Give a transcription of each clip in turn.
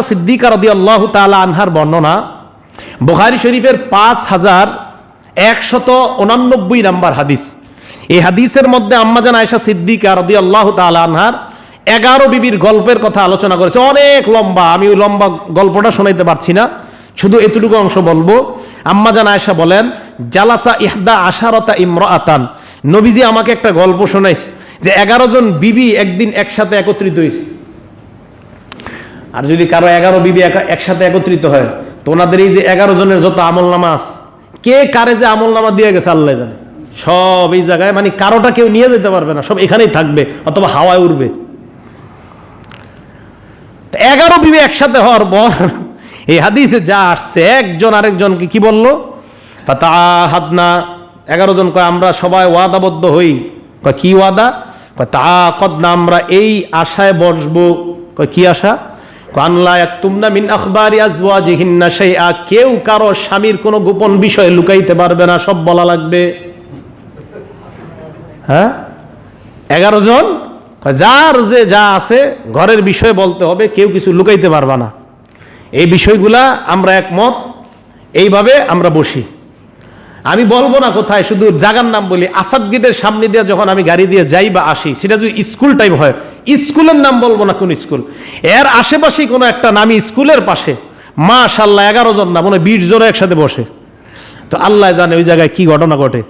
সিদ্দিকা রাদিয়াল্লাহু তাআলা আনহার বর্ণনা বুখারী শরীফের 5189 নম্বর হাদিস। এই হাদিসের মধ্যে আম্মাজান আয়েশা সিদ্দিকা রাদিয়াল্লাহু তাআলা আনহার 11 বিবির গল্পের কথা আলোচনা করেছে। অনেক লম্বা, আমি ওই লম্বা গল্পটা শোনাইতে পারছি না, শুধু এতটুকু অংশ বলবো। আম্মাজান আয়েশা বলেন, জালাসা ইহদা আশারাতা ইমরাআতান, নবীজি আমাকে একটা গল্প শোনাইছে যে 11 জন বিবি একদিন একসাথে একত্রিত হয়েছে। আর যদি কারো 11 বিবি একসাথে একত্রিত হয় তো ওনাদের এই যে 11 জনের যত আমল নামা আছে, কে কারে যে আমল নামা দিয়ে গেছে আল্লাহ জানে, সব এই জায়গায়, মানে কারোটা কেউ নিয়ে যেতে পারবে না, সব এখানেই থাকবে অথবা হাওয়ায় উড়বে। 11 বিবি একসাথে হওয়ার পর এই হাদিসে যা আসছে, একজন আরেকজনকে কি বললো, ফাতাহাদনা, 11 জন কয় আমরা সবাই ওয়াদাবদ্ধ হই। কয় কি ওয়াদা? কয় তাআকাদনা, আমরা এই আশায় বসবো। কয় কি আশা? আল্লাহ ইয়াকতুমনা মিন আখবারি আজওয়াজিহিন্না শাইআ, কেউ কারো স্বামীর কোনো গোপন বিষয় লুকাইতে পারবে না, সব বলা লাগবে। হ্যাঁ, 11 জন, যার যে যা আছে ঘরের বিষয় বলতে হবে, কেউ কিছু লুকাইতে পারবে না। এই বিষয়গুলা আমরা একমত, এইভাবে আমরা বসি। আমি বলবো না কোথায়, শুধু জায়গার নাম বলি। আসাদ গেটের সামনে দিয়ে যখন আমি গাড়ি দিয়ে যাই বা আসি, সেটা যদি স্কুল টাইম হয়, স্কুলের নাম বলবো না কোন স্কুল, এর আশেপাশেই কোনো একটা নামি স্কুলের পাশে, মাশাআল্লাহ 11 জন না, মনে 20 জন একসাথে বসে। তো আল্লাহ জানে ওই জায়গায় কি ঘটনা ঘটে।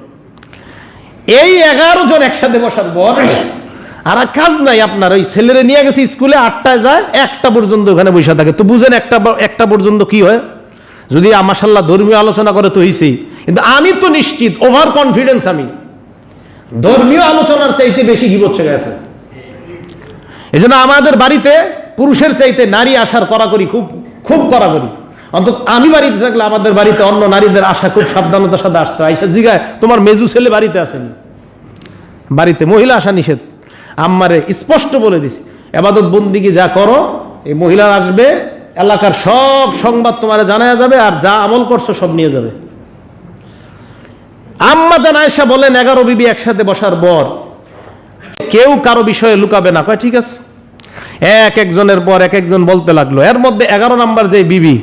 এই 11 জন একসাথে বসার পর আর কাজ নাই আপনার, ওই ছেলেরে নিয়ে গেছে স্কুলে, 8টায় যায়, 1টা পর্যন্ত ওখানে বসে থাকে। তো বুঝেন একটা পর্যন্ত কি হয়। যদি মাশাআল্লাহ ধর্মীয় আলোচনা করে তো হইছেই, কিন্তু আমি তো নিশ্চিত, ওভার কনফিডেন্স, আমি ধর্মীয় আলোচনার চাইতে বেশি গীবত শেখাতে। এই জন্য আমাদের বাড়িতে পুরুষের চাইতে নারী আসার কড়াকড়ি, খুব খুব কড়াকড়ি। অন্তত আমি বাড়িতে থাকলে আমাদের বাড়িতে অন্য নারীদের আশা খুব সাবধানতার সাথে আসতে হয়। আইসা জিগায়, তোমার মেজু ছেলে বাড়িতে আসেনি? বাড়িতে মহিলা আসা নিষেধ। আম্মারে স্পষ্ট বলে দিছি, ইবাদত বন্দিগি যা করো, এই মহিলা আসবে, এলাকার সব সংবাদ তোমার জানায়া যাবে, আর যা আমল করছো সব নিয়ে যাবে। আম্মাজান আয়েশা বলেন, 11 বিবি একসাথে বসার পর কেউ কারো বিষয়ে লুকাবে না। কয় ঠিক আছে। একজনের পর একজন বলতে লাগলো। এর মধ্যে 11 নাম্বার যে বিবি,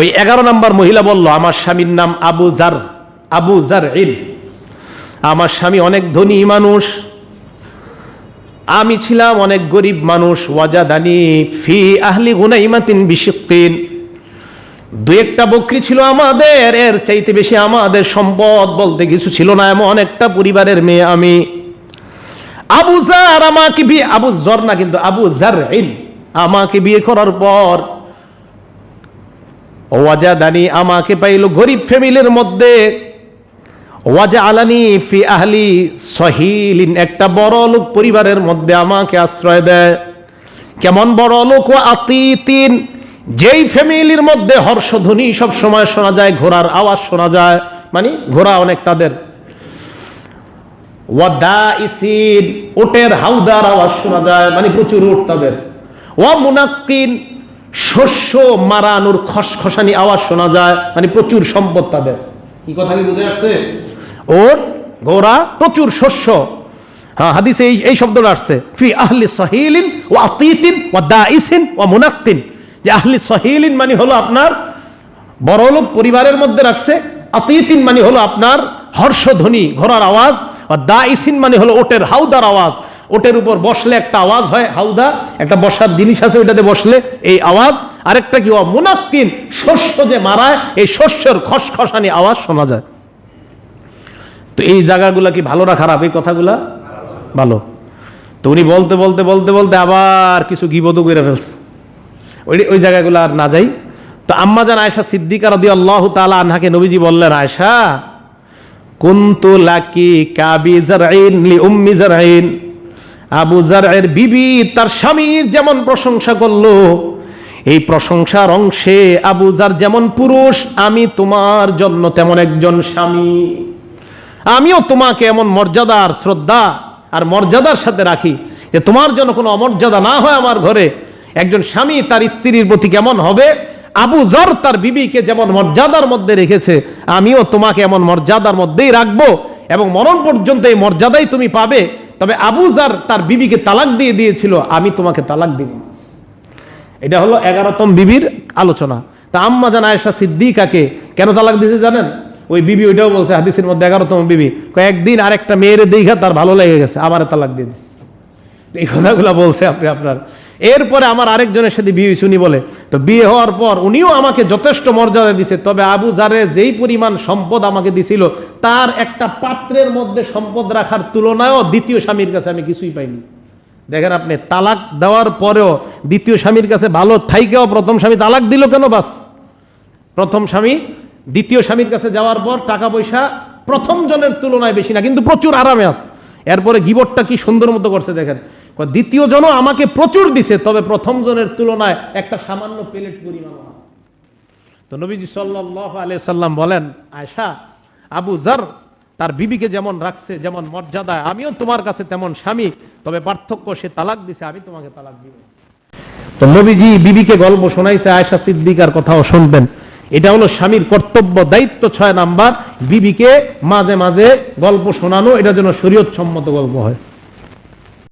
ওই 11 নাম্বার মহিলা বলল, আমার স্বামীর নাম আবু জারইন, আমার স্বামী অনেক ধনী মানুষ, আমি ছিলাম অনেক গরিব মানুষ। ওয়াজাদানি ফি আহলি গুনাইমাতিন বিশিক্কিন, 2-1টা বকরি ছিল আমাদের, এর চাইতে বেশি আমাদের সম্পদ বলতে কিছু ছিল না, এমন একটা পরিবারের মেয়ে আমি। আবু জার আমাকে বিয়ে, আবু জর না কিন্তু আবু জারইন, আমাকে বিয়ে করার পর ওয়াজাদানি, আমাকে পাইল গরিব ফ্যামিলির মধ্যে। ওয়াজআলানি ফি আহলি সহিলিন, একটা বড় লোক পরিবারের মধ্যে আমাকে আশ্রয় দেয়। কেমন বড় লোক? ও আতিতিন, যেই ফ্যামিলির মধ্যে হর্ষধ্বনি সব সময় শোনা যায়, ঘোড়ার আওয়াজ শোনা যায়, মানে ঘোড়া অনেক তাদের। ওয়াদাইসিন, ওটের হাউদার আওয়াজ শোনা যায়, মানে প্রচুর উট তাদের। ওয়া মুনাক্কিন, শস্য মারানোর খসখসানি আওয়াজ শোনা যায়, মানে প্রচুর সম্পদ তাদের। কি কথা কি বুঝে আসছে? ওর ঘোড়া, প্রচুর শস্য। হ্যাঁ, হাদিসে এই শব্দটা আসছে, ফি আহলি সহিলিন ওয়া আতিতিন ওয়া দাইসিন ওয়া মুনাক্কিন। যে আহলি সহিলিন মানে হলো আপনার বড়লোক পরিবারের মধ্যে রাখছে, আতিতিন মানে হলো আপনার হর্ষধ্বনি ঘোড়ার আওয়াজ, আর দাইসিন মানে হলো ওটের হাউদার আওয়াজ। ওটের উপর বসলে একটা আওয়াজ হয়, হাউদা একটা বসার জিনিস আছে, ওইটাতে বসলে এই আওয়াজ। আরেকটা কি? মুনাক্কিন, শস্য যে মারায়, এই শস্যের খসখসানি আওয়াজ শোনা যায়। তো এই জায়গাগুলা কি ভালো না খারাপ? এই কথাগুলা ভালো। তো উনি বলতে বলতে বলতে বলতে আবার কিছু গীবতও করে ফেলছে, ওই জায়গাগুলো আর না যাই। তো আম্মাজান আয়েশা সিদ্দিকা রাদিয়াল্লাহু তাআলা আনহাকে নবীজি বললেন, আয়েশা, কুনতু লাকি কাবি জারইন লি উম্মি জারইন, আবু জারইর বিবি তার স্বামীর যেমন প্রশংসা করলো, এই প্রশংসার অংশে আবু জার যেমন পুরুষ, আমি তোমার জন্য তেমন একজন স্বামী। আমিও তোমাকে এমন মর্যাদার, শ্রদ্ধা আর মর্যাদার সাথে রাখি যে তোমার জন্য কোনো অমর্যাদা না হয় আমার ঘরে। একজন স্বামী তার স্ত্রীর প্রতি কেমন হবে, আবু জর তার বিবিকে যেমন মর্যাদার মধ্যে রেখেছে, আমিও তোমাকে এমন মর্যাদার মধ্যেই রাখবো, এবং মরণ পর্যন্ত এই মর্যাদাই তুমি পাবে। তবে আবু জার তার বিবিকে তালাক দিয়ে দিয়েছিল, আমি তোমাকে তালাক দিব। এটা হলো 11তম বিবির আলোচনা। তা আম্মা জান আয়েশা সিদ্দিকাকে কেন তালাক দিয়েছে জানেন? ওই বিবি ওইটাও বলছে হাদিসের মধ্যে, 11তম বিবি, কয়েকদিন আরেকটা মেয়ের দেখা তার ভালো লেগে গেছে, আবার তালাক দিয়ে দিচ্ছে। এই কথাগুলো বলছে আপনি আপনার। এরপরে আমার আরেকজনের সাথে বিয়ে হয়েছে, উনি বলে তো বিয়ে হওয়ার পর উনিও আমাকে যথেষ্ট মর্যাদা দিছে, তবে আবু জারে যেই পরিমাণ সম্পদ আমাকে দিছিল তার একটা পাত্রের মধ্যে সম্পদ রাখার তুলনায়ও দ্বিতীয় স্বামীর কাছে আমি কিছুই পাইনি। দেখেন আপনি, তালাক দেওয়ার পরেও দ্বিতীয় স্বামীর কাছে ভালো থাইকেও প্রথম স্বামী তালাক দিল কেন? বাস, প্রথম স্বামী দ্বিতীয় স্বামীর কাছে যাওয়ার পর টাকা পয়সা প্রথম জনের তুলনায় বেশি না, কিন্তু প্রচুর আরামে আছে। এরপরে গিবটটা কি সুন্দর মতো করছে দেখেন, দ্বিতীয় জনও আমাকে প্রচুর দিছে, তবে প্রথম জনের তুলনায় একটা সামান্য প্লেট পরিমাণ না। তো নবীজি সাল্লাল্লাহু আলাইহি সাল্লাম বলেন, আয়েশা, আবু জার তার বিবিকে যেমন রাখছে, যেমন মর্যাদা, আমিও তোমার কাছে তেমন স্বামী, তবে পার্থক্য সে তালাক দিছে, আমি তোমাকে তালাক দিব। তো নবীজি বিবিকে গল্প শোনাইছে, আয়েশা সিদ্দিকার কথাও শুনবেন। এটা হলো স্বামীর কর্তব্য, দায়িত্ব। 6 নাম্বার, বিবিকে মাঝে মাঝে গল্প শোনানো, এটা যেন শরীয়ত সম্মত গল্প হয়।